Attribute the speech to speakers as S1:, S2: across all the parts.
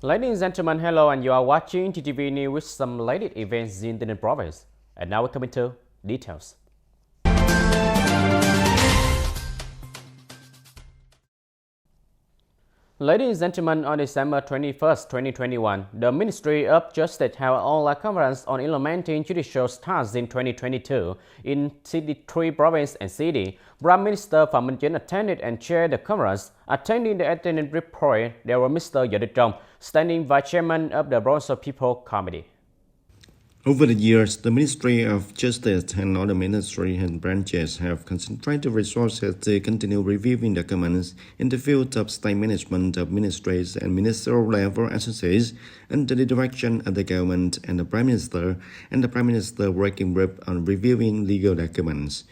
S1: Ladies and gentlemen, hello, and you are watching TTV News with some latest events in the province. And now we come into details. Ladies and gentlemen, on December 21st, 2021, the Ministry of Justice held an online conference on implementing judicial tasks in 2022 in 63 provinces and cities. Prime Minister Phạm Minh Chính attended and chaired the conference. Attending the attendance report, there were Mr. DUONG, standing vice chairman of the Provincial People Committee.
S2: Over the years, the Ministry of Justice and other ministries and branches have concentrated resources to continue reviewing documents in the field of state management of ministries and ministerial level agencies under the direction of the government and the Prime Minister and the Prime Minister Working Group on reviewing legal documents.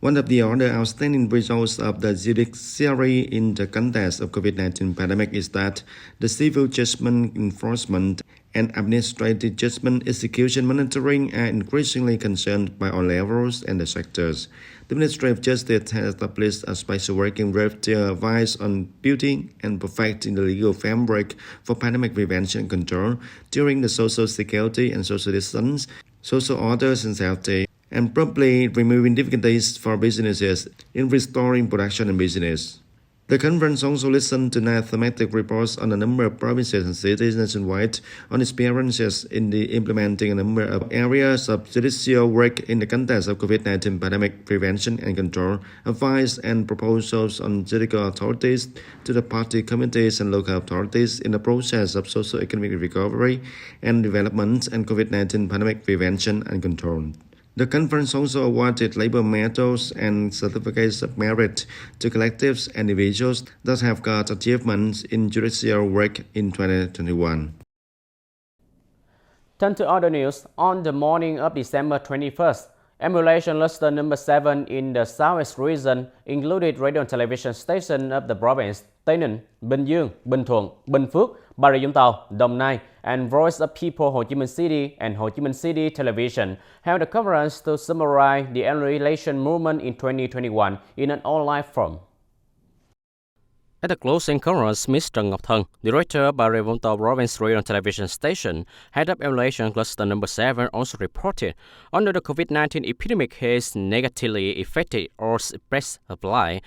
S2: One of the other outstanding results of the judiciary in the context of COVID-19 pandemic is that the civil judgment enforcement and administrative judgment execution monitoring are increasingly concerned by all levels and the sectors. The Ministry of Justice has established a special working group to advise on building and perfecting the legal framework for pandemic prevention and control during the social security and social distance, social orders and safety, and promptly removing difficulties for businesses in restoring production and business. The conference also listened to thematic reports on a number of provinces and cities nationwide on experiences in the implementing a number of areas of judicial work in the context of COVID-19 pandemic prevention and control, advice and proposals on judicial authorities to the party committees and local authorities in the process of socio-economic recovery and development and COVID-19 pandemic prevention and control. The conference also awarded labor medals and certificates of merit to collectives and individuals that have got achievements in judicial work in 2021.
S1: Turn to other news. On the morning of December 21st, emulation cluster number 7 in the Southwest region included radio and television stations of the province Tây Ninh, Bình Dương, Bình Thuận, Bình Phước, Bà Rịa Vũng Tàu, Đồng Nai, and Voice of People Ho Chi Minh City and Ho Chi Minh City Television held a conference to summarize the emulation movement in 2021 in an online forum. At the closing conference, Mr. Ngọc Thân, director of Bà Rịa Vũng Tàu Province Radio and Television Station, head of emulation cluster number 7, also reported under the COVID-19 epidemic has negatively affected all aspects of life.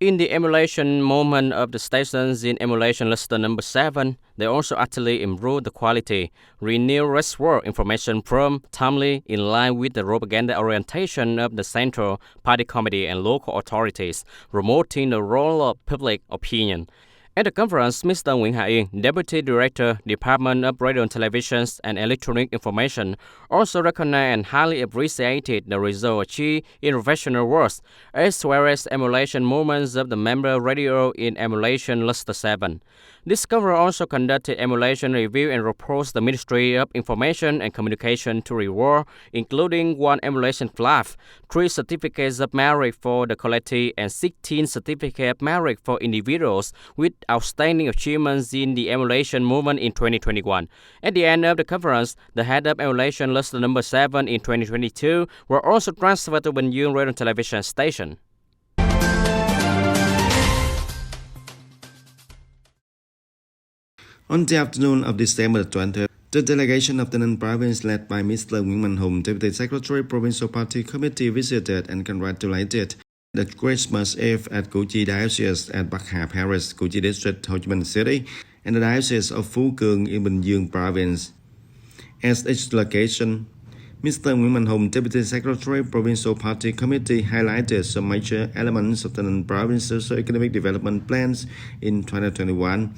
S1: In the emulation movement of the stations in emulation cluster number 7, they also actively improved the quality, renew reservoir information from timely in line with the propaganda orientation of the Central Party Committee and local authorities, promoting the role of public opinion. At the conference, Mr. Nguyễn Hà Yên, Deputy Director, Department of Radio and Television and Electronic Information, also recognized and highly appreciated the result achieved in professional work, as well as emulation movements of the member radio in emulation cluster 7. This conference also conducted emulation review and reports the Ministry of Information and Communication to reward, including 1 emulation flag, 3 certificates of merit for the collective, and 16 certificates of merit for individuals with outstanding achievements in the emulation movement in 2021. At the end of the conference, the head of emulation cluster number 7 in 2022 were also transferred to Bình Dương Radio and Television Station.
S2: On the afternoon of December 20th, the delegation of the NINH province led by Mr. Nguyễn Mạnh Hùng, Deputy Secretary Provincial Party Committee, visited and congratulated the Christmas Eve at Củ Chi Diocese at Bắc Hà Parish, Củ Chi District, Ho Chi Minh City, and the Diocese of Phú Cường in Bình Dương Province. As its location, Mr. Nguyễn Mạnh Hùng, Deputy Secretary Provincial Party Committee, highlighted some major elements of the NINH province socio-economic development plans in 2021.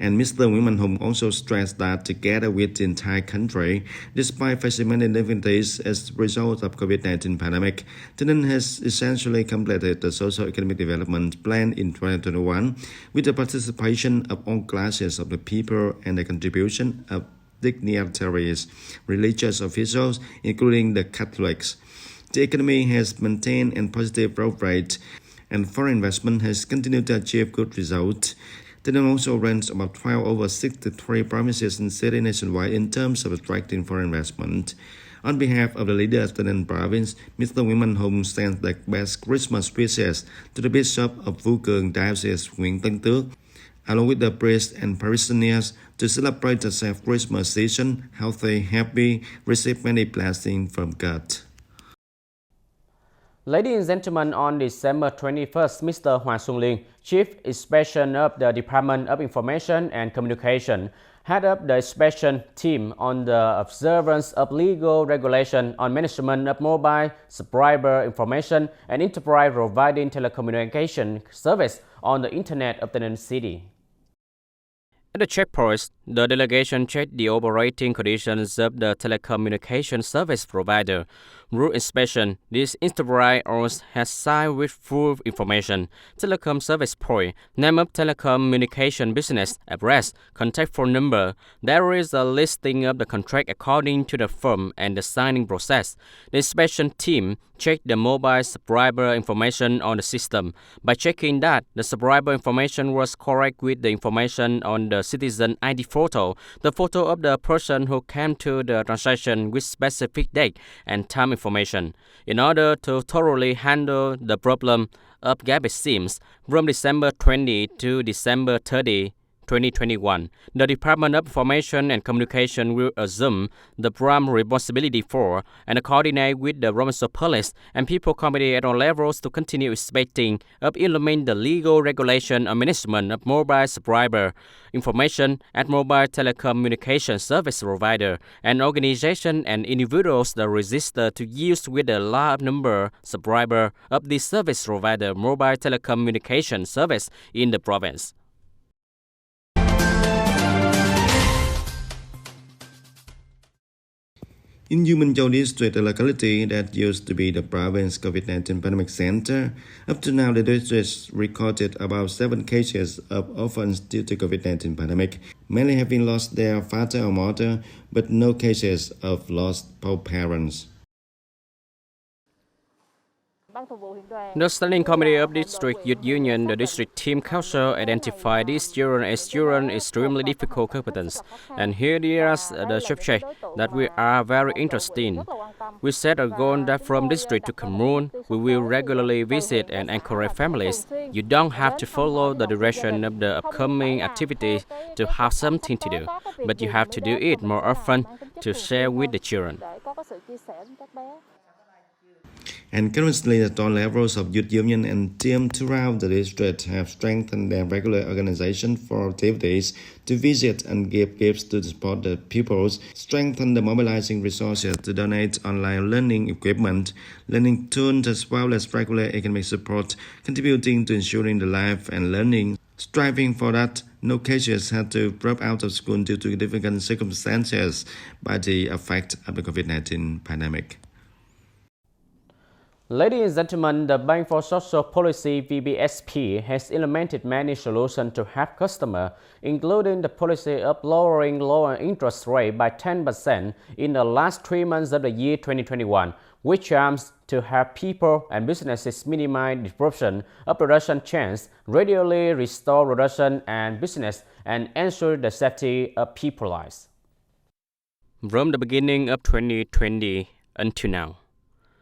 S2: And Mr. Nguyễn Mạnh Hùng also stressed that together with the entire country, despite facing many difficulties as a result of COVID-19 pandemic, the NINH has essentially completed the socio-economic development plan in 2021 with the participation of all classes of the people and the contribution of dignitaries, religious officials, including the Catholics. The economy has maintained a positive growth rate, and foreign investment has continued to achieve good results. The NINH also ranks about 12 over 63 provinces and cities nationwide in terms of attracting foreign investment. On behalf of the leader of the NINH province, Mr. Nguyễn Mạnh Hùng sends the best Christmas wishes to the Bishop of Phú Cường Diocese Nguyễn Tân Tước, along with the priests and parishioners, to celebrate the safe Christmas season, healthy, happy, receive many blessings from God.
S1: Ladies and gentlemen, on December 21st, Mr. Hwang Sung-Lin, Chief Inspection of the Department of Information and Communication, head up the inspection team on the observance of legal regulation on management of mobile subscriber information and enterprise providing telecommunication service on the Internet of the NINH city. At the checkpoints, the delegation checked the operating conditions of the telecommunication service provider. Route inspection, this enterprise has signed with full information, telecom service point, name of telecommunication business, address, contact phone number. There is a listing of the contract according to the firm and the signing process. The inspection team checked the mobile subscriber information on the system. By checking that the subscriber information was correct with the information on the citizen ID photo, the photo of the person who came to the transaction with specific date and time information. In order to thoroughly handle the problem of garbage SIMs from December 20 to December 30, 2021, the Department of Information and Communication will assume the prime responsibility for and coordinate with the Provincial Police and People Committee at all levels to continue inspecting of implement the legal regulation on management of mobile subscriber information at mobile telecommunication service provider and organization and individuals that register to use with the large number subscriber of this service provider mobile telecommunication service in the province.
S2: In CHAU district, a locality that used to be the province COVID-19 pandemic center, up to now the district recorded about 7 cases of orphans due to COVID-19 pandemic. Many have been lost their father or mother, but no cases of lost poor parents.
S1: The Standing Committee of District Youth Union, the district team council, identified these children as children extremely difficult competence. And here is the subject that we are very interested in. We set a goal that from district to commune, we will regularly visit and encourage families. You don't have to follow the direction of the upcoming activities to have something to do, but you have to do it more often to share with the children.
S2: And currently, the all levels of youth union and team throughout the district have strengthened their regular organization for activities to visit and give gifts to support the pupils, strengthen the mobilizing resources to donate online learning equipment, learning tools, as well as regular economic support, contributing to ensuring the life and learning. Striving for that, no cases had to drop out of school due to difficult circumstances by the effect of the COVID-19 pandemic.
S1: Ladies and gentlemen, the Bank for Social Policy BBSP has implemented many solutions to help customers, including the policy of lowering loan interest rate by 10% in the last 3 months of the year 2021, which aims to help people and businesses minimize disruption of production chains, gradually restore production and business, and ensure the safety of people's lives. From the beginning of 2020 until now,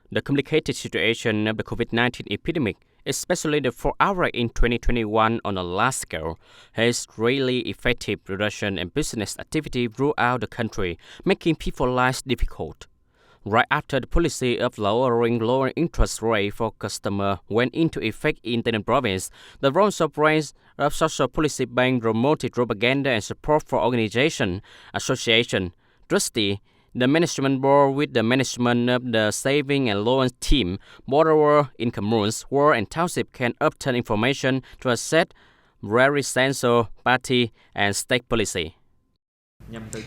S1: the complicated situation of the COVID-19 epidemic, especially the 4 outbreak in 2021 on a large scale, has greatly affected production and business activity throughout the country, making people's lives difficult. Right after the policy of lowering loan interest rate for customers went into effect in the province, the Provincial Branch of Social Policy Bank promoted propaganda and support for organization, association, trustee, the management board with the management of the saving and loan team, borrower in communes, ward and township can obtain information to assess very essential party and state policy.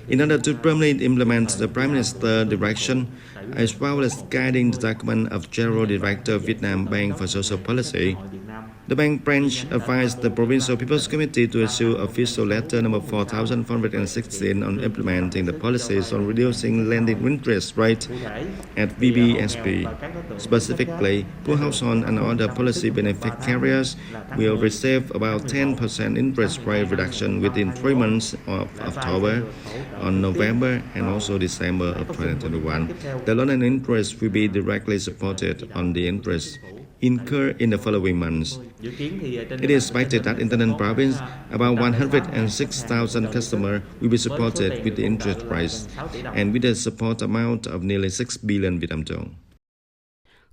S2: In order to permanently implement the Prime Minister's direction, as well as guiding the document of General Director of Vietnam Bank for Social Policy, the bank branch advised the Provincial People's Committee to issue official letter number 4416 on implementing the policies on reducing lending interest rate at BBSP. Specifically, poor households and other policy benefit carriers will receive about 10% interest rate reduction within 3 months of October, on November, and also December of 2021. The loan and interest will be directly supported on the interest incur in the following months. It is expected that in the Ninh province, about 106,000 customers will be supported with the interest price and with a support amount of nearly 6 billion Vietnam dong.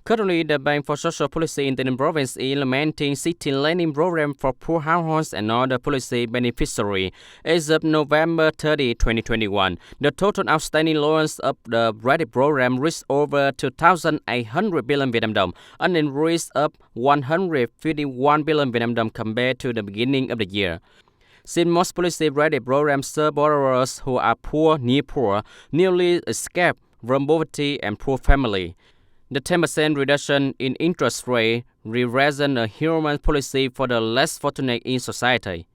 S1: Currently, the Bank for Social Policy in the Ninh province is implementing city lending program for poor households and other policy beneficiaries. As of November 30, 2021, the total outstanding loans of the credit program reached over 2,800 billion Vietnam dong, an increase of 151 billion Vietnam dong compared to the beginning of the year. Since most policy credit programs serve borrowers who are poor, near poor, newly escaped from poverty and poor family, the 10% reduction in interest rate represents a human policy for the less fortunate in society.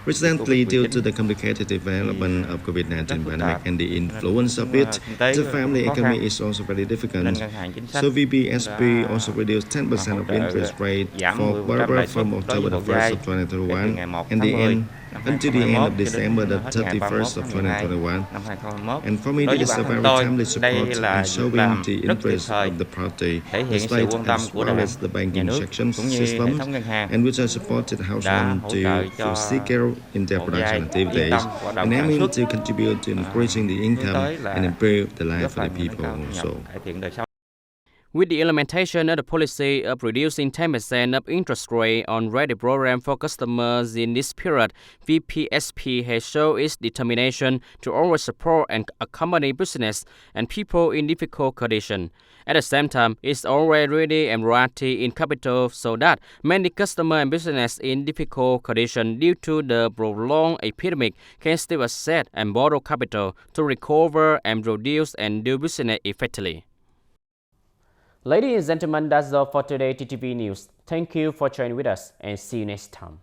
S2: Recently, due to the complicated development of COVID-19 pandemic and the influence of it, the family economy is also very difficult. So VBSP also reduced 10% of interest rate for borrowers from October the 1st of 2021 and the end until the end of December the 31st of 2021. And for me, this is a very timely support and showing the interest of the party, the state as well as the banking section system, and which has supported households to foresee care in their production activities, and aiming to contribute to increasing the income and improve the life of the people also.
S1: With the implementation of the policy of reducing 10% of interest rate on credit program for customers in this period, VPSP has shown its determination to always support and accompany business and people in difficult conditions. At the same time, it's always ready and variety in capital so that many customers and business in difficult conditions due to the prolonged epidemic can still access and borrow capital to recover and reduce and do business effectively. Ladies and gentlemen, that's all for today TTV News. Thank you for joining with us and see you next time.